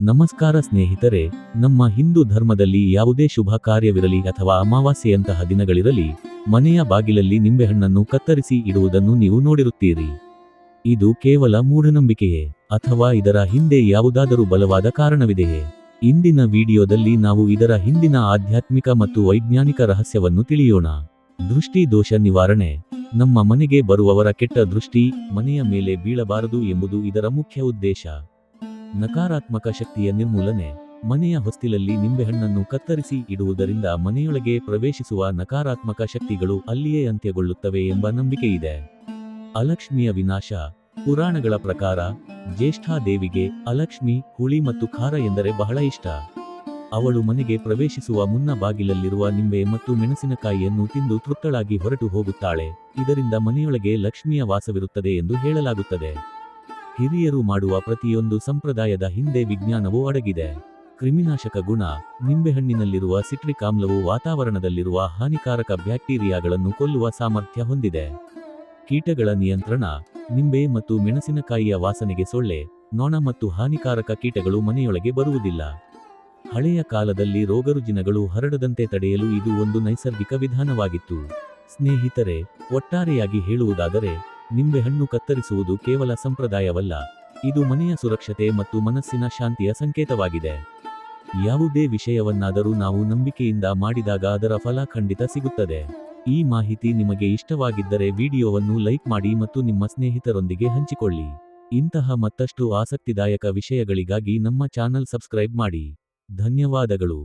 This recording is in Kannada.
ನಮಸ್ಕಾರ ಸ್ನೇಹಿತರೆ, ನಮ್ಮ ಹಿಂದೂ ಧರ್ಮದಲ್ಲಿ ಯಾವುದೇ ಶುಭ ಕಾರ್ಯವಿರಲಿ ಅಥವಾ ಅಮಾವಾಸ್ಯೆಯಂತಹ ದಿನಗಳಿರಲಿ, ಮನೆಯ ಬಾಗಿಲಲ್ಲಿ ನಿಂಬೆಹಣ್ಣನ್ನು ಕತ್ತರಿಸಿ ಇಡುವುದನ್ನು ನೀವು ನೋಡಿರುತ್ತೀರಿ. ಇದು ಕೇವಲ ಮೂಢನಂಬಿಕೆಯೇ, ಅಥವಾ ಇದರ ಹಿಂದೆ ಯಾವುದಾದರೂ ಬಲವಾದ ಕಾರಣವಿದೆಯೇ? ಇಂದಿನ ವಿಡಿಯೋದಲ್ಲಿ ನಾವು ಇದರ ಹಿಂದಿನ ಆಧ್ಯಾತ್ಮಿಕ ಮತ್ತು ವೈಜ್ಞಾನಿಕ ರಹಸ್ಯವನ್ನು ತಿಳಿಯೋಣ. ದೃಷ್ಟಿ ದೋಷ ನಿವಾರಣೆ. ನಮ್ಮ ಮನೆಗೆ ಬರುವವರ ಕೆಟ್ಟ ದೃಷ್ಟಿ ಮನೆಯ ಮೇಲೆ ಬೀಳಬಾರದು ಎಂಬುದು ಇದರ ಮುಖ್ಯ ಉದ್ದೇಶ. ನಕಾರಾತ್ಮಕ ಶಕ್ತಿಯ ನಿರ್ಮೂಲನೆ. ಮನೆಯ ಹೊಸ್ತಿಲಲ್ಲಿ ನಿಂಬೆಹಣ್ಣನ್ನು ಕತ್ತರಿಸಿ ಇಡುವುದರಿಂದ ಮನೆಯೊಳಗೆ ಪ್ರವೇಶಿಸುವ ನಕಾರಾತ್ಮಕ ಶಕ್ತಿಗಳು ಅಲ್ಲಿಯೇ ಅಂತ್ಯಗೊಳ್ಳುತ್ತವೆ ಎಂಬ ನಂಬಿಕೆಯಿದೆ. ಅಲಕ್ಷ್ಮಿಯ ವಿನಾಶ. ಪುರಾಣಗಳ ಪ್ರಕಾರ ಜ್ಯೇಷ್ಠಾದೇವಿಗೆ ಅಲಕ್ಷ್ಮಿ, ಹುಳಿ ಮತ್ತು ಖಾರ ಎಂದರೆ ಬಹಳ ಇಷ್ಟ. ಅವಳು ಮನೆಗೆ ಪ್ರವೇಶಿಸುವ ಮುನ್ನ ಬಾಗಿಲಲ್ಲಿರುವ ನಿಂಬೆ ಮತ್ತು ಮೆಣಸಿನಕಾಯಿಯನ್ನು ತಿಂದು ತೃಪ್ತಳಾಗಿ ಹೊರಟು ಹೋಗುತ್ತಾಳೆ. ಇದರಿಂದ ಮನೆಯೊಳಗೆ ಲಕ್ಷ್ಮಿಯ ವಾಸವಿರುತ್ತದೆ ಎಂದು ಹೇಳಲಾಗುತ್ತದೆ. ಹಿರಿಯರು ಮಾಡುವ ಪ್ರತಿಯೊಂದು ಸಂಪ್ರದಾಯದ ಹಿಂದೆ ವಿಜ್ಞಾನವೂ ಅಡಗಿದೆ. ಕ್ರಿಮಿನಾಶಕ ಗುಣ. ನಿಂಬೆಹಣ್ಣಿನಲ್ಲಿರುವ ಸಿಟ್ರಿಕ್ ಆಮ್ಲವು ವಾತಾವರಣದಲ್ಲಿರುವ ಹಾನಿಕಾರಕ ಬ್ಯಾಕ್ಟೀರಿಯಾಗಳನ್ನು ಕೊಲ್ಲುವ ಸಾಮರ್ಥ್ಯ ಹೊಂದಿದೆ. ಕೀಟಗಳ ನಿಯಂತ್ರಣ. ನಿಂಬೆ ಮತ್ತು ಮೆಣಸಿನಕಾಯಿಯ ವಾಸನೆಗೆ ಸೊಳ್ಳೆ, ನೊಣ ಮತ್ತು ಹಾನಿಕಾರಕ ಕೀಟಗಳು ಮನೆಯೊಳಗೆ ಬರುವುದಿಲ್ಲ. ಹಳೆಯ ಕಾಲದಲ್ಲಿ ರೋಗರುಜಿನಗಳು ಹರಡದಂತೆ ತಡೆಯಲು ಇದು ಒಂದು ನೈಸರ್ಗಿಕ ವಿಧಾನವಾಗಿತ್ತು. ಸ್ನೇಹಿತರೆ, ಒಟ್ಟಾರೆಯಾಗಿ ಹೇಳುವುದಾದರೆ, ನಿಂಬೆಹಣ್ಣು ಕತ್ತರಿಸುವುದು ಕೇವಲ ಸಂಪ್ರದಾಯವಲ್ಲ, ಇದು ಮನೆಯ ಸುರಕ್ಷತೆ ಮತ್ತು ಮನಸ್ಸಿನ ಶಾಂತಿಯ ಸಂಕೇತವಾಗಿದೆ. ಯಾವುದೇ ವಿಷಯವನ್ನಾದರೂ ನಾವು ನಂಬಿಕೆಯಿಂದ ಮಾಡಿದಾಗ ಅದರ ಫಲ ಖಂಡಿತ ಸಿಗುತ್ತದೆ. ಈ ಮಾಹಿತಿ ನಿಮಗೆ ಇಷ್ಟವಾಗಿದ್ದರೆ ವಿಡಿಯೋವನ್ನು ಲೈಕ್ ಮಾಡಿ ಮತ್ತು ನಿಮ್ಮ ಸ್ನೇಹಿತರೊಂದಿಗೆ ಹಂಚಿಕೊಳ್ಳಿ. ಇಂತಹ ಮತ್ತಷ್ಟು ಆಸಕ್ತಿದಾಯಕ ವಿಷಯಗಳಿಗಾಗಿ ನಮ್ಮ ಚಾನಲ್ ಸಬ್ಸ್ಕ್ರೈಬ್ ಮಾಡಿ. ಧನ್ಯವಾದಗಳು.